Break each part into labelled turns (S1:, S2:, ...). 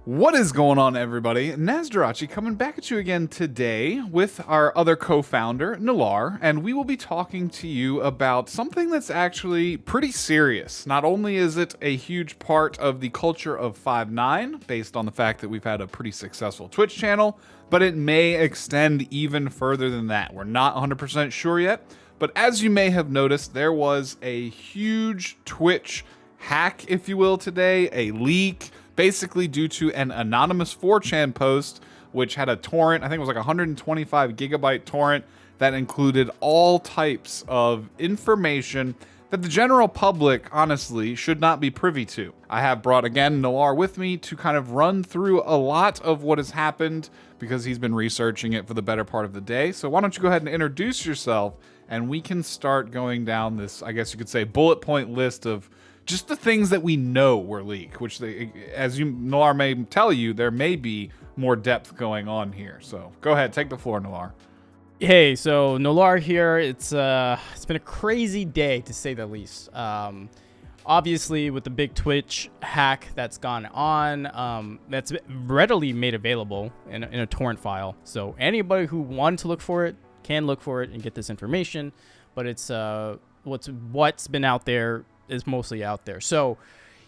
S1: What is going on, everybody? Nasdarachi coming back at you again today with our other co-founder, Nolar, and we will be talking to you about something that's actually pretty serious. Not only is it a huge part of the culture of 5ix9ine, based on the fact that we've had a pretty successful Twitch channel, but it may extend even further than that. We're not 100% sure yet, but as you may have noticed, there was a huge Twitch hack, if you will, today, a leak, basically due to an anonymous 4chan post, which had a torrent, I think it was like 125 gigabyte torrent, that included all types of information that the general public, honestly, should not be privy to. I have brought, again, Nolar with me to kind of run through a lot of what has happened, because he's been researching it for the better part of the day. So why don't you go ahead and introduce yourself, and we can start going down this, I guess you could say, bullet point list of just the things that we know were leaked, which, as Nolar may tell you, there may be more depth going on here. So go ahead, take the floor, Nolar.
S2: Hey, so Nolar here. It's been a crazy day, to say the least. Obviously, with the big Twitch hack that's gone on, that's readily made available in a torrent file. So anybody who wanted to look for it can look for it and get this information. But it's what's been out there is mostly out there. So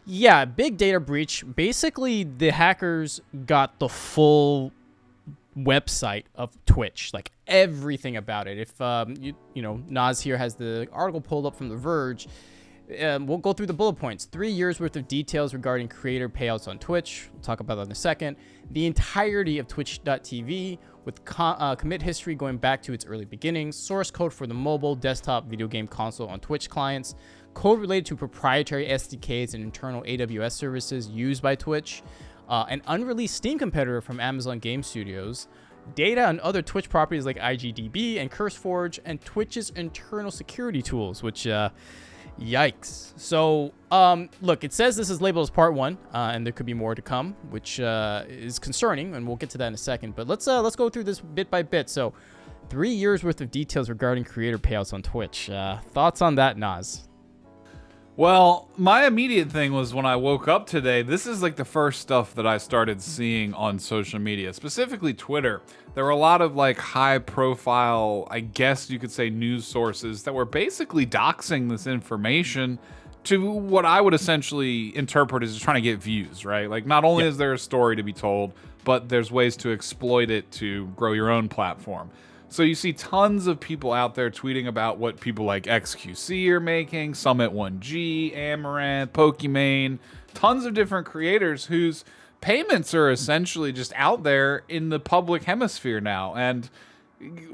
S2: yeah, big data breach. Basically, the hackers got the full website of Twitch, like everything about it. If you know, Nas here has the article pulled up from The Verge. We'll go through the bullet points. 3 years worth of details regarding creator payouts on Twitch. We'll talk about that in a second. The entirety of Twitch.tv with commit history going back to its early beginnings. Source code for the mobile, desktop, video game console on Twitch clients. Code related to proprietary SDKs and internal AWS services used by Twitch. An unreleased Steam competitor from Amazon Game Studios. Data on other Twitch properties like IGDB and CurseForge. And Twitch's internal security tools, which... yikes. So, look, it says this is labeled as part 1, and there could be more to come, which is concerning, and we'll get to that in a second. But let's go through this bit by bit. So, 3 years worth of details regarding creator payouts on Twitch. Thoughts on that, Nas?
S1: Well, my immediate thing was when I woke up today, this is like the first stuff that I started seeing on social media, specifically Twitter. There were a lot of like high profile, I guess you could say, news sources that were basically doxing this information to what I would essentially interpret as trying to get views, right? Like, not only is there a story to be told, but there's ways to exploit it to grow your own platform. So you see tons of people out there tweeting about what people like XQC are making, Summit1G, Amaranth, Pokimane, tons of different creators whose payments are essentially just out there in the public hemisphere now. And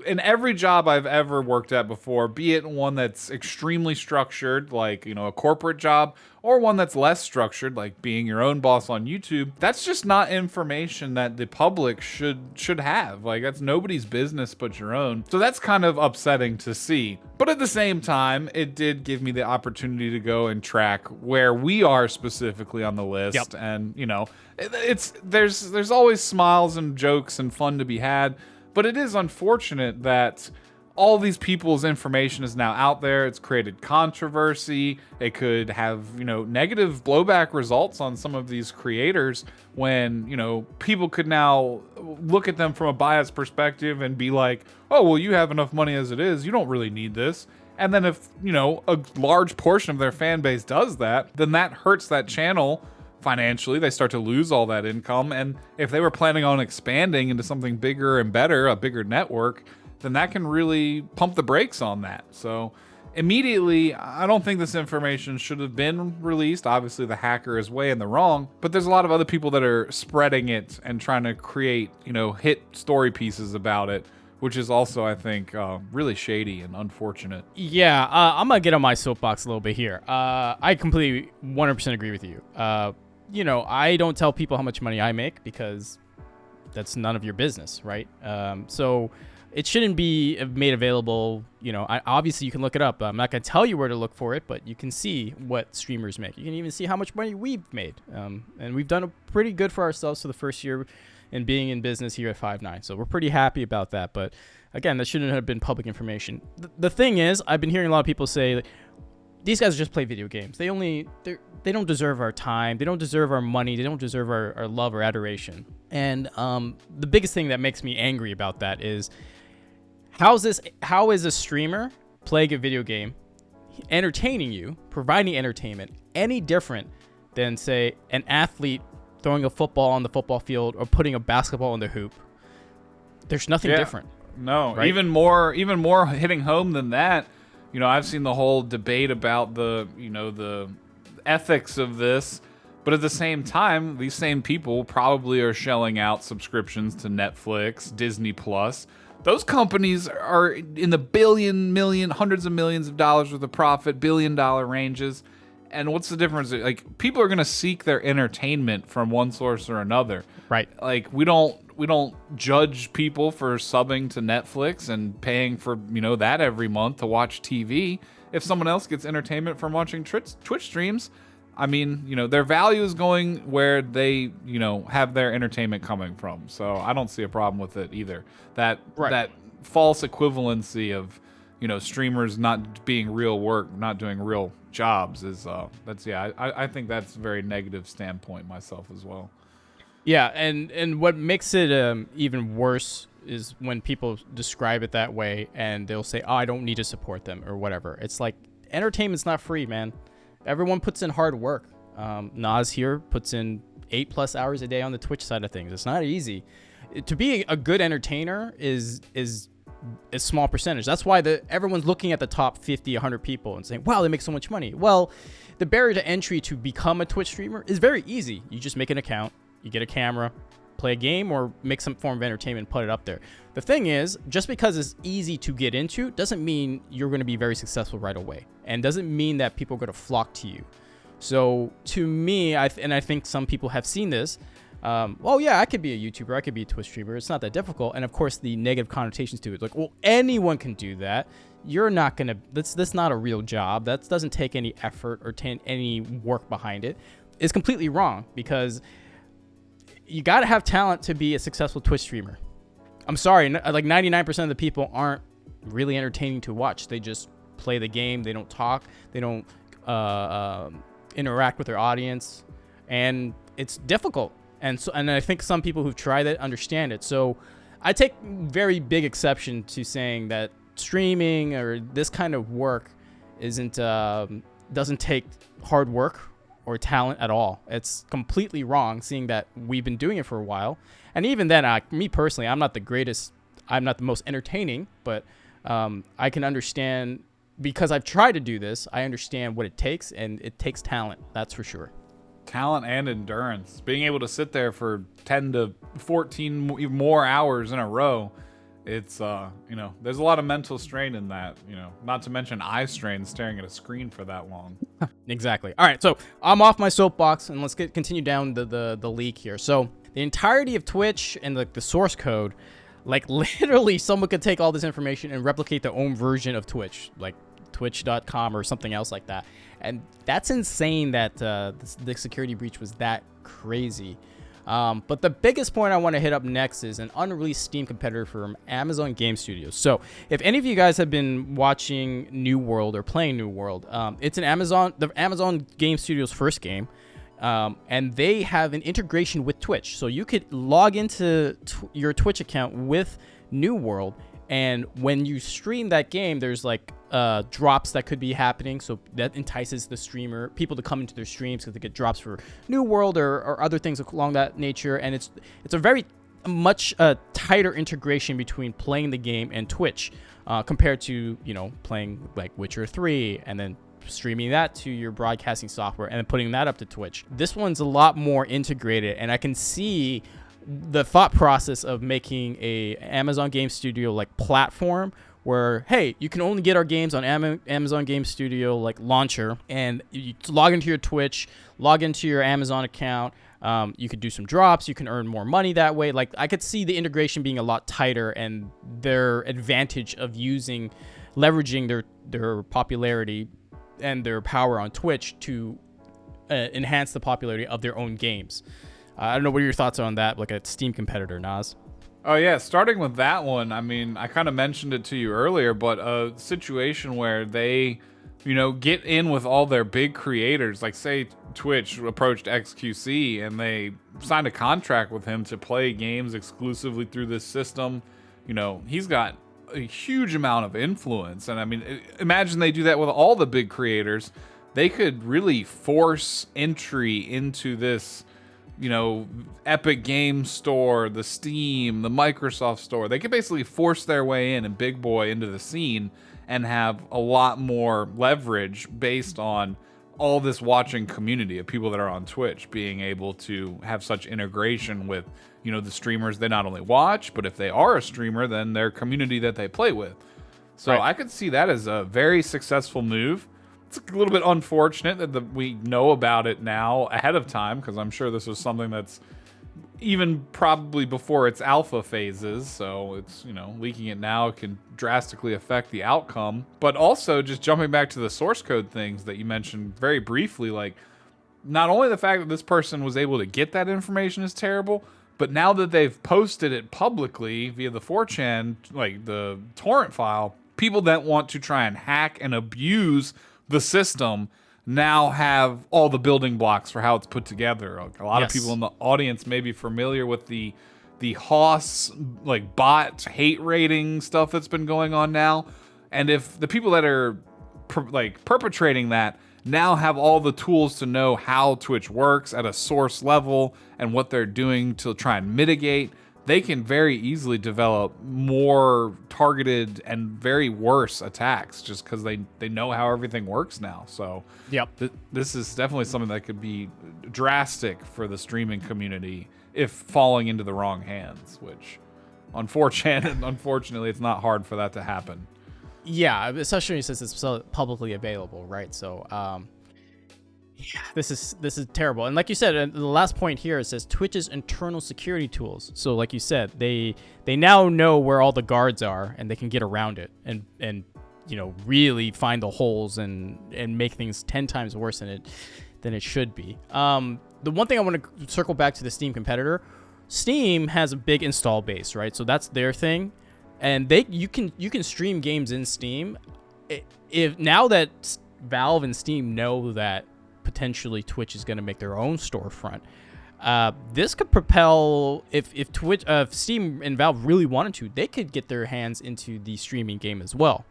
S1: in every job I've ever worked at before, be it one that's extremely structured, like, you know, a corporate job, or one that's less structured, like being your own boss on YouTube, that's just not information that the public should have. Like, that's nobody's business but your own. So that's kind of upsetting to see. But at the same time, it did give me the opportunity to go and track where we are specifically on the list.
S2: Yep.
S1: And, you know, there's always smiles and jokes and fun to be had. But it is unfortunate that all these people's information is now out there. It's created controversy. It could have, you know, negative blowback results on some of these creators when, you know, people could now look at them from a biased perspective and be like, oh, well, you have enough money as it is. You don't really need this. And then if, you know, a large portion of their fan base does that, then that hurts that channel financially. They start to lose all that income. And if they were planning on expanding into something bigger and better, a bigger network, then that can really pump the brakes on that. So immediately, I don't think this information should have been released. Obviously, the hacker is way in the wrong, but there's a lot of other people that are spreading it and trying to create, you know, hit story pieces about it, which is also, I think, really shady and unfortunate.
S2: Yeah, I'm going to get on my soapbox a little bit here. I completely 100% agree with you. You know, I don't tell people how much money I make because that's none of your business, right? So it shouldn't be made available. You know, obviously you can look it up. I'm not going to tell you where to look for it, but you can see what streamers make. You can even see how much money we've made. And we've done pretty good for ourselves for the first year in being in business here at 5ix9ine. So we're pretty happy about that. But again, that shouldn't have been public information. The thing is, I've been hearing a lot of people say, these guys just play video games. They don't deserve our time. They don't deserve our money. They don't deserve our love or adoration. And the biggest thing that makes me angry about that is how is a streamer playing a video game, entertaining you, providing entertainment, any different than, say, an athlete throwing a football on the football field or putting a basketball in the hoop? There's nothing different.
S1: No,
S2: right?
S1: even more hitting home than that. I've seen the whole debate about the ethics of this, but at the same time, these same people probably are shelling out subscriptions to Netflix, Disney Plus. Those companies are in the billion, hundreds of millions of dollars worth of profit, billion-dollar ranges. And what's the difference? Like, people are going to seek their entertainment from one source or another.
S2: Right.
S1: Like, we don't judge people for subbing to Netflix and paying for, that every month to watch TV. If someone else gets entertainment from watching Twitch streams, I mean, their value is going where they, have their entertainment coming from. So I don't see a problem with it either. That false equivalency of, streamers not being real work, not doing real jobs is I think that's a very negative standpoint myself as well.
S2: Yeah, and what makes it even worse is when people describe it that way and they'll say, "Oh, I don't need to support them," or whatever. It's like, entertainment's not free, man. Everyone puts in hard work. Nas here puts in 8+ hours a day on the Twitch side of things. It's not easy. To be a good entertainer is a small percentage. That's why everyone's looking at the top 50, 100 people and saying, wow, they make so much money. Well, the barrier to entry to become a Twitch streamer is very easy. You just make an account, you get a camera, play a game, or make some form of entertainment and put it up there. The thing is, just because it's easy to get into doesn't mean you're going to be very successful right away, and doesn't mean that people are going to flock to you. So to me, I think some people have seen this, well, yeah, I could be a YouTuber, I could be a Twitch streamer, it's not that difficult. And of course, the negative connotations to it, like, well, anyone can do that. You're not gonna, that's not a real job. That doesn't take any effort or any work behind it. It's completely wrong, because you gotta have talent to be a successful Twitch streamer. I'm sorry, like 99% of the people aren't really entertaining to watch. They just play the game, they don't talk, they don't interact with their audience, and it's difficult. And I think some people who've tried it understand it. So I take very big exception to saying that streaming or this kind of work doesn't take hard work or talent at all. It's completely wrong, seeing that we've been doing it for a while. And even then, me personally, I'm not the most entertaining, but I can understand, because I've tried to do this, I understand what it takes, and it takes talent, that's for sure.
S1: Talent and endurance. Being able to sit there for 10 to 14 more hours in a row, it's, there's a lot of mental strain in that, not to mention eye strain staring at a screen for that long.
S2: Exactly. All right, so I'm off my soapbox, and let's continue down the leak here. So the entirety of Twitch and the source code, like, literally someone could take all this information and replicate their own version of Twitch, like twitch.com or something else like that. And that's insane that the security breach was that crazy. But the biggest point I want to hit up next is an unreleased Steam competitor from Amazon Game Studios. So if any of you guys have been watching New World or playing New World, it's the Amazon Game Studios' first game. And they have an integration with Twitch. So you could log into your Twitch account with New World, and when you stream that game, there's like drops that could be happening. So that entices the people to come into their streams, because they get drops for New World or other things along that nature. And it's a very much tighter integration between playing the game and Twitch, compared to, playing like Witcher 3 and then streaming that to your broadcasting software and then putting that up to Twitch. This one's a lot more integrated, and I can see the thought process of making a Amazon Game Studio like platform where, hey, you can only get our games on Amazon Game Studio like launcher, and you log into your Twitch, log into your Amazon account. You could do some drops, you can earn more money that way. Like, I could see the integration being a lot tighter, and their advantage of leveraging their popularity and their power on Twitch to enhance the popularity of their own games. I don't know what your thoughts are on that, like a Steam competitor, Nas.
S1: Oh, yeah. Starting with that one, I mean, I kind of mentioned it to you earlier, but a situation where they get in with all their big creators. Like, say Twitch approached XQC and they signed a contract with him to play games exclusively through this system. He's got a huge amount of influence. And I mean, imagine they do that with all the big creators. They could really force entry into this, Epic Games Store, the Steam, the Microsoft Store. They could basically force their way in and big boy into the scene and have a lot more leverage based on all this watching community of people that are on Twitch being able to have such integration with, the streamers they not only watch, but if they are a streamer, then their community that they play with. So
S2: Right.
S1: I could see that as a very successful move. It's a little bit unfortunate that we know about it now ahead of time, because I'm sure this was something that's even probably before its alpha phases. So it's, leaking it now can drastically affect the outcome. But also, just jumping back to the source code things that you mentioned very briefly, like, not only the fact that this person was able to get that information is terrible, but now that they've posted it publicly via the 4chan, like the torrent file, people that want to try and hack and abuse the system now have all the building blocks for how it's put together. Like, a lot of people in the audience may be familiar with the Hoss like bot hate rating stuff that's been going on now. And if the people that are perpetrating that now have all the tools to know how Twitch works at a source level and what they're doing to try and mitigate, they can very easily develop more targeted and very worse attacks just because they know how everything works now. So this is definitely something that could be drastic for the streaming community if falling into the wrong hands, which unfortunately it's not hard for that to happen.
S2: Yeah, especially since it's so publicly available, right? So, this is terrible. And like you said, the last point here, it says Twitch's internal security tools. So, like you said, they now know where all the guards are, and they can get around it and really find the holes and make things 10 times worse than it should be. The one thing I want to circle back to the Steam competitor. Steam has a big install base, right? So that's their thing. And you can stream games in Steam. If now that Valve and Steam know that potentially Twitch is going to make their own storefront, this could propel if Steam and Valve really wanted to, they could get their hands into the streaming game as well,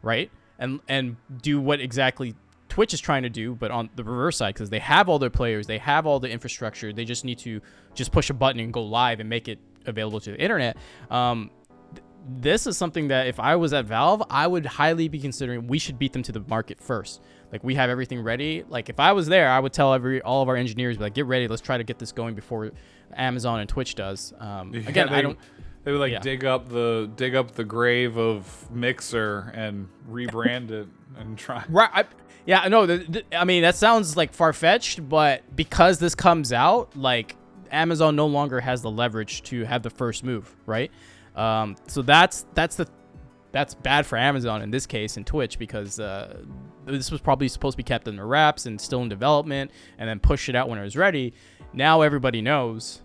S2: right? And do what exactly Twitch is trying to do, but on the reverse side, because they have all their players, they have all the infrastructure, they just need to just push a button and go live and make it available to the internet. This is something that if I was at Valve, I would highly be considering we should beat them to the market first. Like, we have everything ready. Like, if I was there, I would tell all of our engineers, like, get ready. Let's try to get this going before Amazon and Twitch does. Again,
S1: they would dig up the grave of Mixer and rebrand it and try.
S2: Right. I mean, that sounds like far-fetched, but because this comes out, like, Amazon no longer has the leverage to have the first move, right? So that's bad for Amazon in this case, and Twitch, because this was probably supposed to be kept in the wraps and still in development, and then push it out when it was ready. Now everybody knows.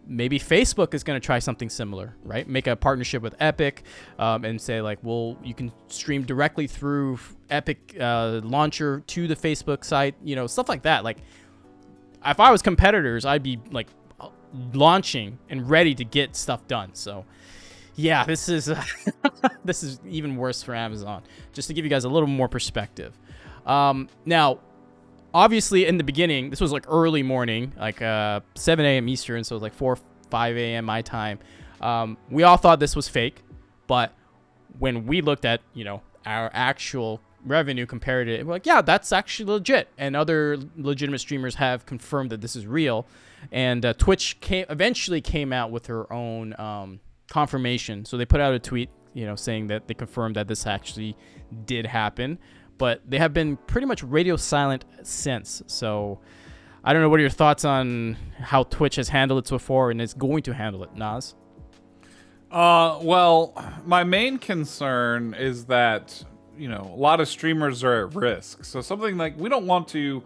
S2: Maybe Facebook is going to try something similar, right? Make a partnership with Epic, and say, like, well, you can stream directly through Epic launcher to the Facebook site, stuff like that. Like, if I was competitors, I'd be like launching and ready to get stuff done. So yeah, this is this is even worse for Amazon, just to give you guys a little more perspective. Now, obviously, in the beginning, this was like early morning, like 7 a.m. Eastern, so it was like 5 a.m. my time. We all thought this was fake, but when we looked at our actual revenue compared to it, we're like, yeah, that's actually legit. And other legitimate streamers have confirmed that this is real. And Twitch eventually came out with her own confirmation. So they put out a tweet, saying that they confirmed that this actually did happen. But they have been pretty much radio silent since. So I don't know, what are your thoughts on how Twitch has handled it so far and is going to handle it, Nas?
S1: Well, my main concern is that a lot of streamers are at risk. So something like, we don't want to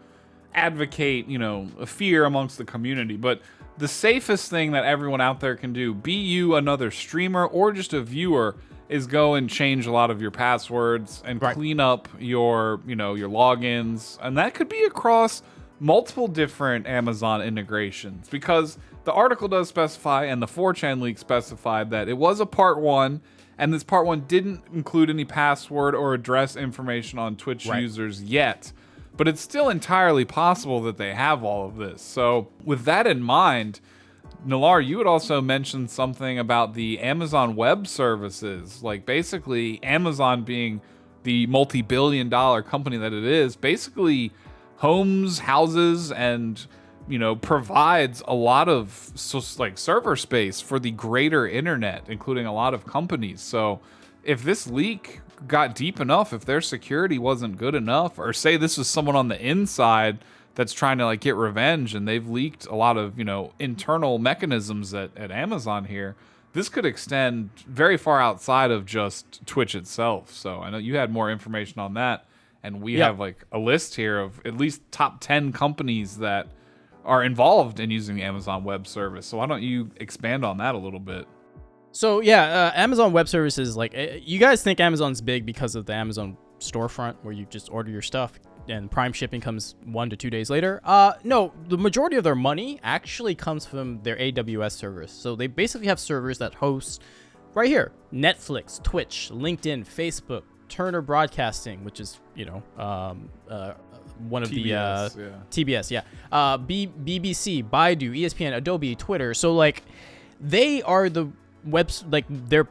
S1: advocate, a fear amongst the community, but the safest thing that everyone out there can do, be you another streamer or just a viewer, is go and change a lot of your passwords and clean up your, your logins. And that could be across multiple different Amazon integrations, because the article does specify, and the 4chan leak specified, that it was a part 1, and this part 1 didn't include any password or address information on Twitch users yet. But it's still entirely possible that they have all of this. So with that in mind, Nolar, you had also mentioned something about the Amazon Web Services, like basically Amazon being the multi-billion-dollar company that it is, basically homes, houses, and provides a lot of server space for the greater internet, including a lot of companies. So if this leak got deep enough, if their security wasn't good enough, or say this was someone on the inside that's trying to get revenge, and they've leaked a lot of internal mechanisms at Amazon here, this could extend very far outside of just Twitch itself. So I know you had more information on that, and we have a list here of at least top 10 companies that are involved in using the Amazon Web Service. So why don't you expand on that a little bit?
S2: So yeah, Amazon Web Services, you guys think Amazon's big because of the Amazon storefront where you just order your stuff and Prime shipping comes 1 to 2 days later. No, the majority of their money actually comes from their AWS servers. So they basically have servers that host right here: Netflix, Twitch, LinkedIn, Facebook, Turner Broadcasting, which is one of
S1: TBS,
S2: the TBS, BBC, Baidu, ESPN, Adobe, Twitter. So they are the they're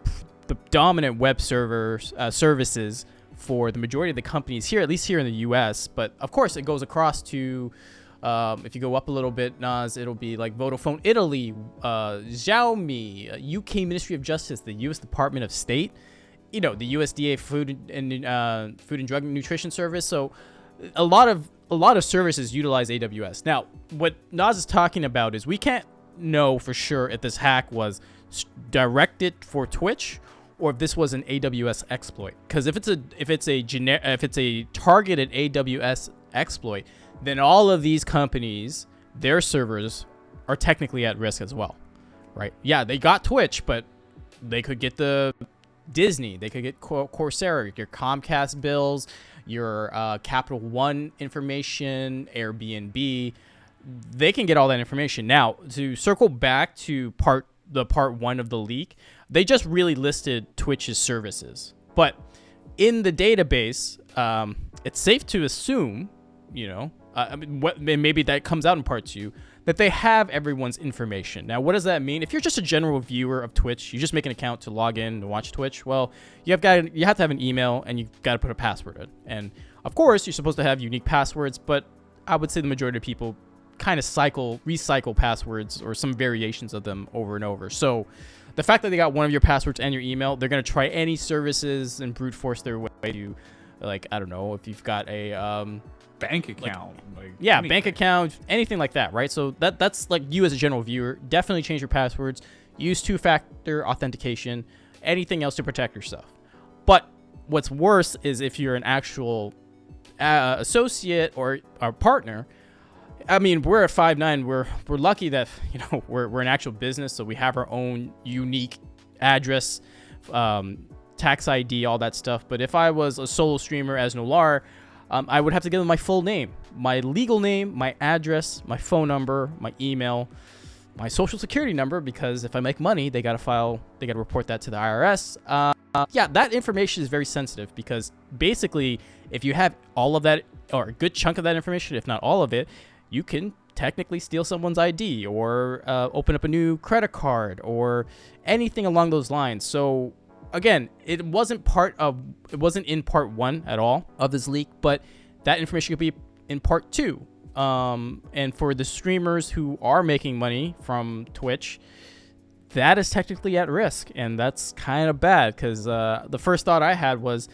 S2: the dominant web servers services for the majority of the companies here, at least here in the US. But of course it goes across to if you go up a little bit, Nas, it'll be like Vodafone Italy, Xiaomi, UK Ministry of Justice, the US Department of State, the USDA Food and Drug Nutrition Service. So a lot of services utilize AWS. Now, what Nas is talking about is we can't know for sure if this hack was directed for Twitch or if this was an AWS exploit. Because if it's a targeted AWS exploit, then all of these companies, their servers are technically at risk as well, right? Yeah, they got Twitch, but they could get the Disney, they could get Coursera, your Comcast bills, your Capital One information, Airbnb. They can get all that information. Now, to circle back to part 1 of the leak, they just really listed Twitch's services. But in the database, it's safe to assume, maybe that comes out in part 2, that they have everyone's information. Now, what does that mean? If you're just a general viewer of Twitch, you just make an account to log in to watch Twitch, well, you have to have an email and you've got to put a password in. And of course, you're supposed to have unique passwords, but I would say the majority of people kind of recycle passwords or some variations of them over and over. So the fact that they got one of your passwords and your email, they're going to try any services and brute force their way to, I don't know, if you've got a
S1: bank account.
S2: Bank account, anything like that, right? So that's you as a general viewer, definitely change your passwords, use 2-factor authentication, anything else to protect yourself. But what's worse is if you're an actual associate or a partner. I mean, we're at 5'9". We're lucky that we're an actual business, so we have our own unique address, tax ID, all that stuff. But if I was a solo streamer as Nolar, I would have to give them my full name, my legal name, my address, my phone number, my email, my social security number, because if I make money, they got to report that to the IRS. That information is very sensitive because basically, if you have all of that or a good chunk of that information, if not all of it, you can technically steal someone's ID or open up a new credit card or anything along those lines. So again, it wasn't in part 1 at all of this leak, but that information could be in part 2. And for the streamers who are making money from Twitch, that is technically at risk, and that's kind of bad because the first thought I had was,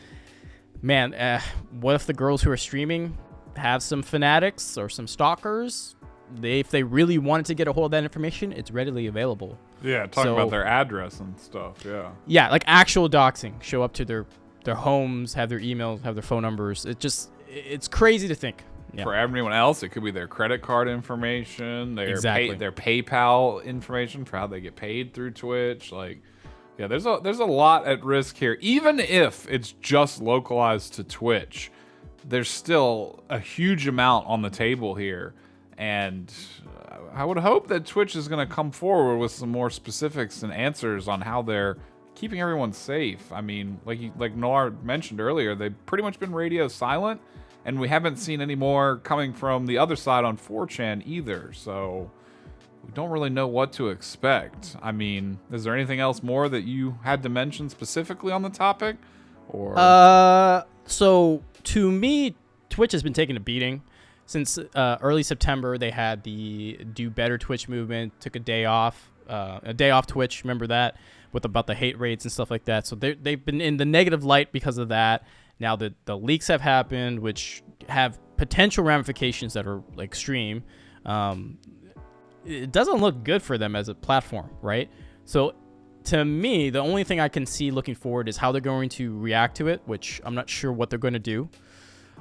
S2: man, what if the girls who are streaming have some fanatics or some stalkers? If they really wanted to get a hold of that information, it's readily available.
S1: Yeah, talking about their address and stuff.
S2: Yeah, like actual doxing. Show up to their homes, have their emails, have their phone numbers. It's crazy to think. Yeah.
S1: For everyone else, it could be their credit card information, their
S2: Exactly.
S1: their PayPal information for how they get paid through Twitch. Yeah, there's a lot at risk here. Even if it's just localized to Twitch, there's still a huge amount on the table here. And I would hope that Twitch is going to come forward with some more specifics and answers on how they're keeping everyone safe. I mean, like Nolar mentioned earlier, they've pretty much been radio silent, and we haven't seen any more coming from the other side on 4chan either. So we don't really know what to expect. I mean, is there anything else more that you had to mention specifically on the topic? Or
S2: So to me, Twitch has been taking a beating since early September. They had the Do Better Twitch movement, took a day off Twitch. Remember that, with about the hate rates and stuff like that. So they've been in the negative light because of that. Now the leaks have happened, which have potential ramifications that are like extreme. It doesn't look good for them as a platform, right? So to me, the only thing I can see looking forward is how they're going to react to it, which I'm not sure what they're going to do.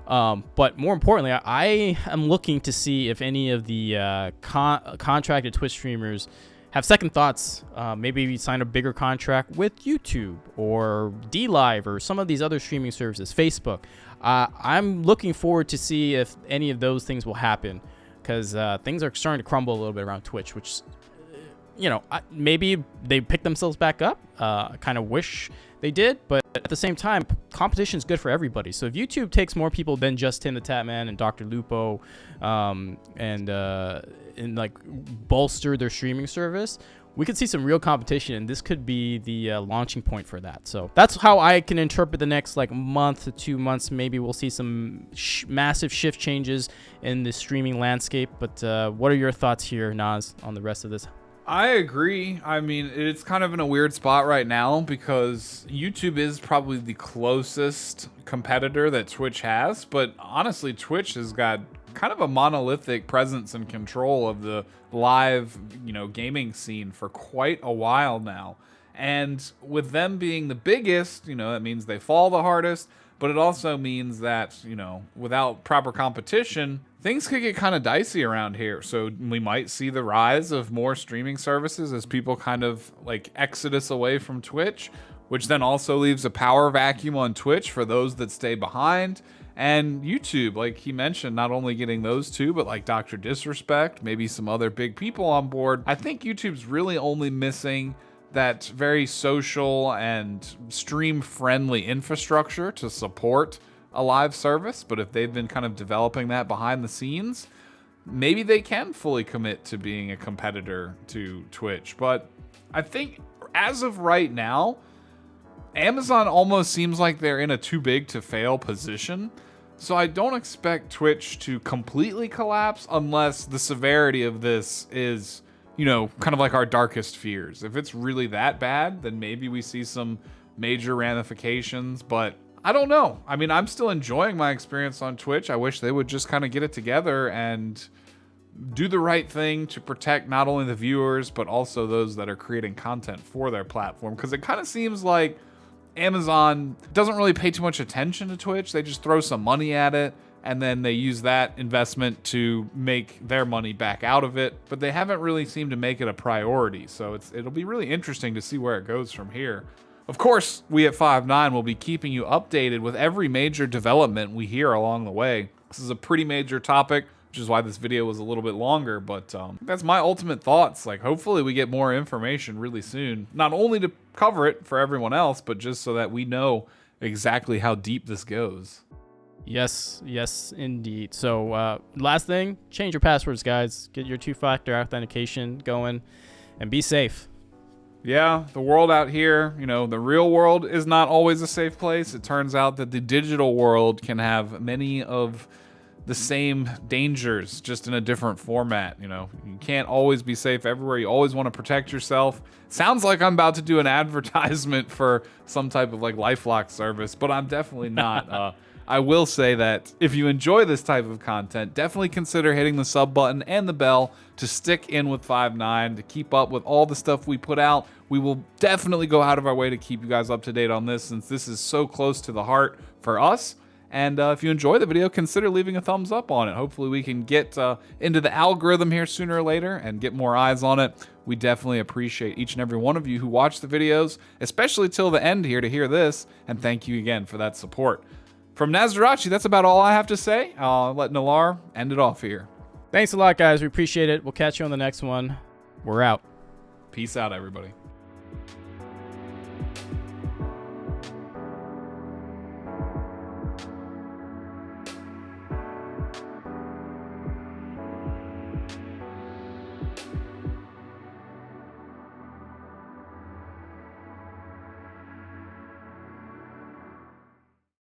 S2: But more importantly, I am looking to see if any of the contracted Twitch streamers have second thoughts. Maybe sign a bigger contract with YouTube or DLive or some of these other streaming services, Facebook. I'm looking forward to see if any of those things will happen, because things are starting to crumble a little bit around Twitch, which, maybe they pick themselves back up. I kind of wish they did, but at the same time, competition is good for everybody. So if YouTube takes more people than just Tim the Tatman and Dr. Lupo, and like bolster their streaming service, we could see some real competition, and this could be the launching point for that. So that's how I can interpret the next like month to 2 months. Maybe we'll see some massive shift changes in the streaming landscape. But what are your thoughts here, Nas, on the rest of this?
S1: I agree. I mean, it's kind of in a weird spot right now because YouTube is probably the closest competitor that Twitch has. But honestly, Twitch has got kind of a monolithic presence and control of the live, gaming scene for quite a while now. And with them being the biggest, that means they fall the hardest. But it also means that, without proper competition, things could get kind of dicey around here. So we might see the rise of more streaming services as people kind of like exodus away from Twitch, which then also leaves a power vacuum on Twitch for those that stay behind. And YouTube, like he mentioned, not only getting those two, but like Dr. Disrespect, maybe some other big people on board. I think YouTube's really only missing that very social and stream-friendly infrastructure to support a live service. But if they've been kind of developing that behind the scenes, maybe they can fully commit to being a competitor to Twitch. But I think as of right now, Amazon almost seems like they're in a too big to fail position. So I don't expect Twitch to completely collapse unless the severity of this is, kind of like our darkest fears. If it's really that bad, then maybe we see some major ramifications, but I don't know. I mean, I'm still enjoying my experience on Twitch. I wish they would just kind of get it together and do the right thing to protect not only the viewers, but also those that are creating content for their platform. Because it kind of seems like Amazon doesn't really pay too much attention to Twitch. They just throw some money at it, and then they use that investment to make their money back out of it. But they haven't really seemed to make it a priority. So it'll be really interesting to see where it goes from here. Of course, we at 5ix9ine will be keeping you updated with every major development we hear along the way. This is a pretty major topic, which is why this video was a little bit longer, but that's my ultimate thoughts. Like, hopefully we get more information really soon, not only to cover it for everyone else, but just so that we know exactly how deep this goes.
S2: Yes, indeed. So last thing, change your passwords, guys. Get your 2-factor authentication going and be safe.
S1: Yeah, the world out here, the real world is not always a safe place. It turns out that the digital world can have many of the same dangers, just in a different format. You can't always be safe everywhere. You always want to protect yourself. Sounds like I'm about to do an advertisement for some type of like LifeLock service, but I'm definitely not. I will say that if you enjoy this type of content, definitely consider hitting the sub button and the bell to stick in with 5ix9ine, to keep up with all the stuff we put out. We will definitely go out of our way to keep you guys up to date on this, since this is so close to the heart for us. And if you enjoy the video, consider leaving a thumbs up on it. Hopefully we can get into the algorithm here sooner or later and get more eyes on it. We definitely appreciate each and every one of you who watch the videos, especially till the end here to hear this, and thank you again for that support. From Nazdarachi, that's about all I have to say. I'll let Nolar end it off here.
S2: Thanks a lot, guys. We appreciate it. We'll catch you on the next one. We're out.
S1: Peace out, everybody.